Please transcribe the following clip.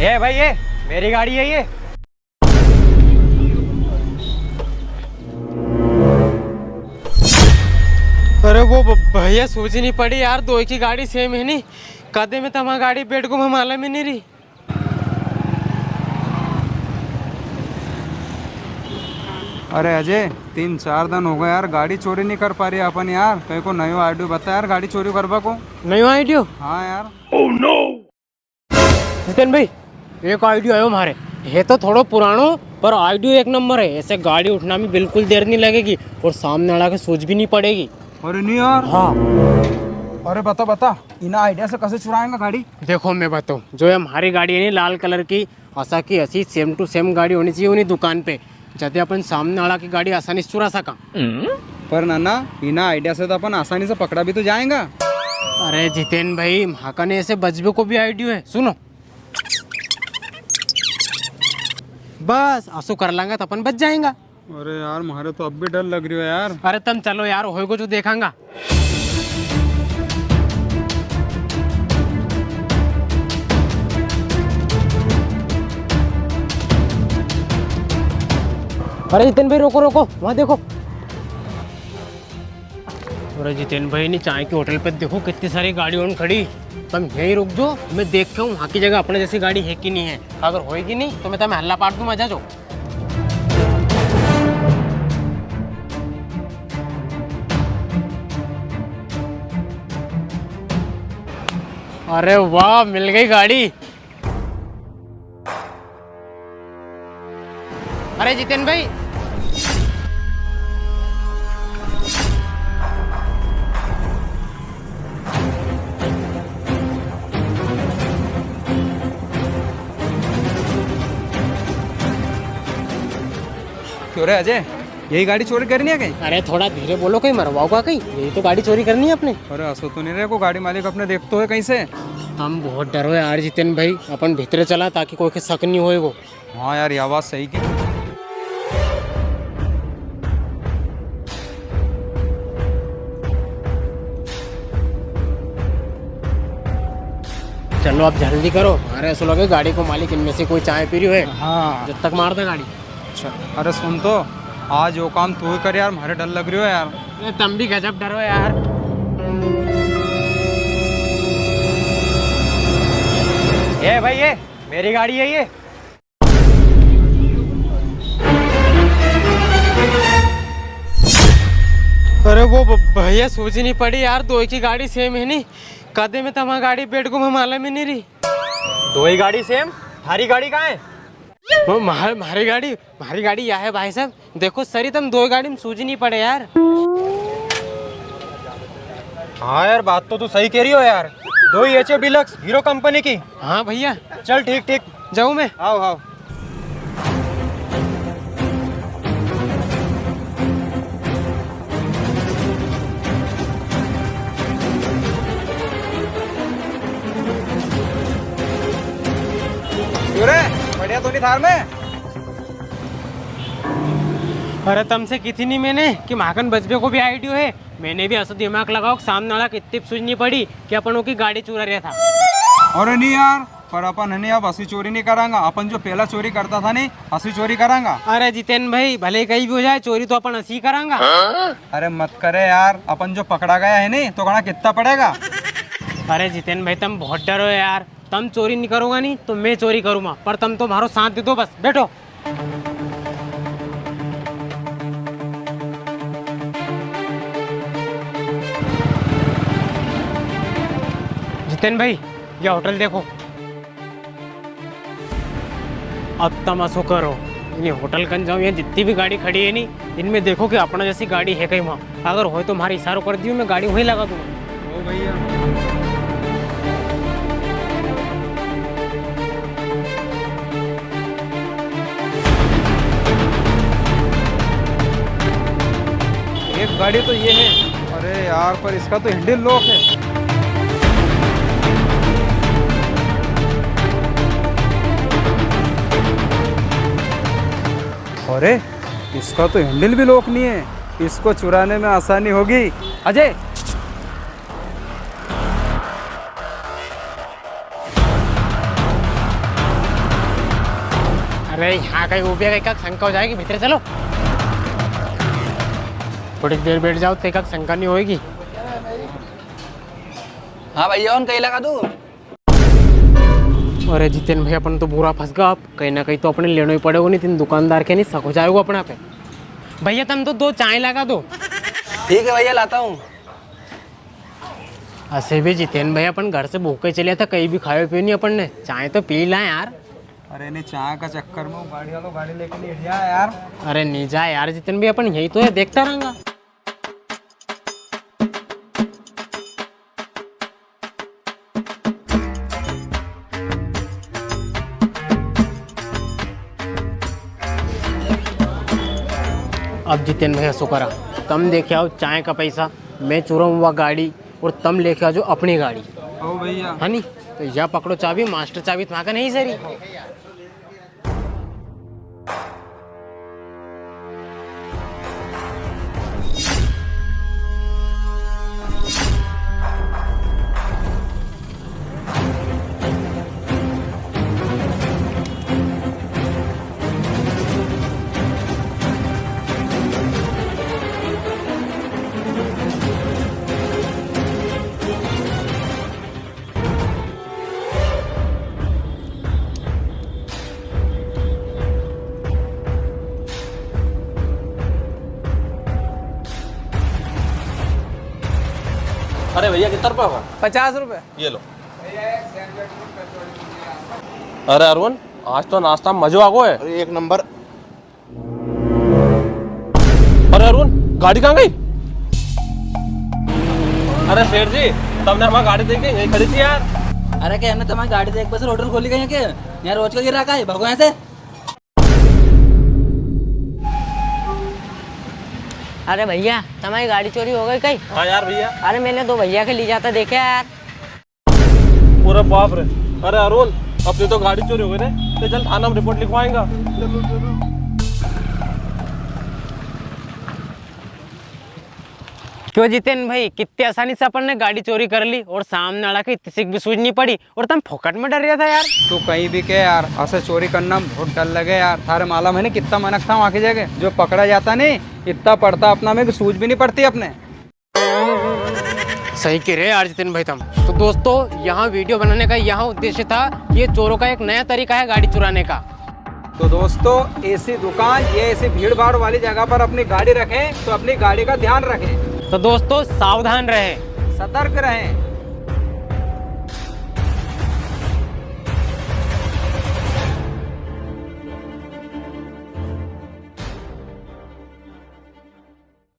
ये भाई ये मेरी गाड़ी है ये। अरे वो भैया सूझ नहीं पड़ी यार, दो की गाड़ी सेम है नहीं। कदे में तमा गाड़ी पेट को माला में नहीं रही। अरे अजय 3-4 दिन हो गए यार, गाड़ी चोरी नहीं कर पा रही अपन यार। कहीं को नयो आइडियो बता यार गाड़ी चोरी करवा को। नहीं आइडियो? हाँ यार। जितेन भाई एक आइडियो है हमारे। है तो थोड़ा पुरानो पर आइडियो एक नंबर है। ऐसे गाड़ी उठना में बिल्कुल देर नहीं लगेगी और सामने वाला के सोच भी नहीं पड़ेगी। अरे नहीं यार। हाँ अरे बता बता इन आइडिया से कैसे चुराएंगे गाड़ी। देखो मैं बताऊँ, जो है हमारी गाड़ी है नहीं लाल कलर की, ऐसा की ऐसी सेम टू सेम गाड़ी होनी चाहिए उन्हीं दुकान पे, जाते अपन सामने वाला की गाड़ी आसानी से चुरा सका। पर नाना इना आइडिया से तो अपन आसानी से पकड़ा भी तो जाएगा। अरे जितेन भाई महाका ने ऐसे बजबे को भी आइडियो है, सुनो। बस आंसू कर लांगा तो अपन बच जाएगा। अरे यार मारे तो अब भी डर लग रही है यार। अरे तुम चलो यार, होएगो जो देखांगा। अरे जितेन भाई रोको रोको, वहाँ देखो। अरे जितेन भाई नहीं चाय के होटल पे देखो कितनी सारी गाड़ियों खड़ी। तुम यहीं रुक जाओ, मैं देख के हूँ वहाँ की जगह अपने जैसी गाड़ी है कि नहीं है। अगर होएगी नहीं तो मैं तुम्हें हल्ला पाट दूँ, मजा जो। अरे वाह मिल गई गाड़ी। अरे जितेन भाई क्यों रे अजय, यही गाड़ी चोरी करनी है कहीं? अरे थोड़ा धीरे बोलो, कहीं मरवाओगा कहीं? यही तो गाड़ी चोरी करनी है अपने। अरे असो तो नहीं रहे को गाड़ी मालिक अपने देख तो है कहीं से। हम बहुत डरो यार जितेन भाई, अपन भीतर चला ताकि कोई के शक नहीं होए वो। हाँ यार ये आवाज सही की। चलो अब जल्दी करो, हमारे ऐसा लगे गाड़ी को मालिक इनमें से कोई चाय पी रही है। हाँ जब तक मार दे गाड़ी। अच्छा। अरे सुन तो, आज वो काम तू ही कर यार, मारे डर लग रही हो यार। तुम भी गजब डरो यार। ये भाई ये मेरी गाड़ी है ये। अरे वो भैया सूझ नहीं पड़ी यार, दो की गाड़ी सेम है नहीं। कदे में तमा गाड़ी पेट को माला में नहीं रही। दो ही गाड़ी सेम, थारी गाड़ी कहाँ है? वो हमारी गाड़ी यहाँ है भाई साहब। देखो सरी तुम दो गाड़ी में सूझ नहीं पड़े यार। हाँ यार बात तो तू सही कह रही हो यार। दो ही एचएफ डिलक्स हीरो कंपनी की। हाँ भैया चल ठीक ठीक, जाऊँ मैं? आओ आओ। बढ़िया तो नहीं थार में। अरे तुमसे की थी नहीं मैंने कि माखन बजबे को भी आइडियो है। मैंने भी ऐसा दिमाग लगाओ सामने वाला कितनी सूझनी पड़ी कि अपनों की गाड़ी चुरा रहा था। अरे नहीं यार, पर अपन है अब असली चोरी नहीं करांगा। अपन जो पहला चोरी करता था नहीं, असली चोरी करांगा। अरे जितेन भाई भले कहीं भी हो जाए, चोरी तो अपन असली करांगा। अरे मत करे यार, अपन जो पकड़ा गया है नहीं तो गणा कितना पड़ेगा। अरे जितेन भाई तुम बहुत डरो यार। तुम चोरी नहीं करोगा नहीं तो मैं चोरी करूँगा, पर तुम तो मारो साथ दे दो, बस बैठो। जितेन भाई ये होटल देखो। अब तुम ऐसा करो, इन्हें होटल कन जाओ, यहाँ जितनी भी गाड़ी खड़ी है नहीं इनमें देखो कि अपना जैसी गाड़ी है कहीं वहाँ। अगर हो तो हमारी इशारों कर दियो, मैं गाड़ी वहीं लगा दूंगा। ओ भैया एक गाड़ी तो ये है। अरे यार पर इसका तो हैंडल लॉक है। अरे इसका तो हैंडल भी लॉक नहीं है। इसको चुराने में आसानी होगी। अजय अरे यहाँ कहीं ऊपर कहीं का शंका हो जाएगी, भीतर चलो। थोड़ी देर बैठ जाओ तो एक शंका नहीं होगी। हाँ भैया कहीं लगा तू। अरे जितेन भाई अपन तो बुरा फंस गया, आप कहीं ना कहीं तो अपने लेना ही पड़ेगा, नहीं तीन दुकानदार के नहीं शक हो जाएगा अपना पे। भैया तुम तो 2 चाय लगा दो। ठीक है भैया लाता हूँ। ऐसे भी जितेन भाई अपन घर से भूखे चले था, कहीं भी खाए पिए नहीं अपन ने, चाय तो पी लाए यार। अरे नहीं चाय का चक्कर में गाड़ी वालों गाड़ी लेके नहीं गया यार। अरे नहीं जा यार जितेन भाई, अपन यही तो है, देखता रहूंगा। अब जितेन भैया शुक्र तुम देखे आओ चाय का पैसा, मैं चुराऊँ हुआ गाड़ी और तुम लेके आओ जो अपनी गाड़ी। ओ भैया है नहीं तो यह पकड़ो चाबी, मास्टर चाबी तुम्हारा का नहीं सरी। अरे भैया कितना रुपया हुआ? 50 रुपए। ये लो। अरे अरुण आज तो नाश्ता में मजो आ गो है। अरे एक नंबर। अरे अरुण गाड़ी कहाँ गई? अरे सेठ जी तुमने हमारी गाड़ी देखी यहीं खड़ी थी यार। अरे क्या हमने तुम्हारी गाड़ी देख बस होटल खोली गई है क्या? यहाँ रोज का गिरा का है, भगो यहाँ से। अरे भैया तुम्हारी गाड़ी चोरी हो गई कहीं? हाँ यार भैया। अरे मैंने 2 भैया के ले जाता देखे यार। पूरा बाप रे। अरे अरुण अपनी तो गाड़ी चोरी हो गई रे, तो चल थाना में रिपोर्ट लिखवाएंगा। क्यों जितेन भाई, कितनी आसानी से अपन ने गाड़ी चोरी कर ली और सामने वाला की किसी भी सूझ नहीं पड़ी और तुम फोकट में डर रहा था यार। तू कहीं भी के यार, ऐसे चोरी करना बहुत डर लगे यार। थारे मालूम है नहीं कितना मेहनत था वहाँ की जगह, जो पकड़ा जाता नहीं इतना पड़ता अपना में कि सूझ भी नहीं पड़ती अपने। सही कह रहे यार जितेन भाई तुम। तो दोस्तों यहाँ वीडियो बनाने का यहाँ उद्देश्य था, ये चोरों का एक नया तरीका है गाड़ी चुराने का। तो दोस्तों ऐसी दुकान ये ऐसी भीड़ भाड़ वाली जगह पर अपनी गाड़ी रखें तो अपनी गाड़ी का ध्यान रखें, तो दोस्तों सावधान रहें, सतर्क रहें।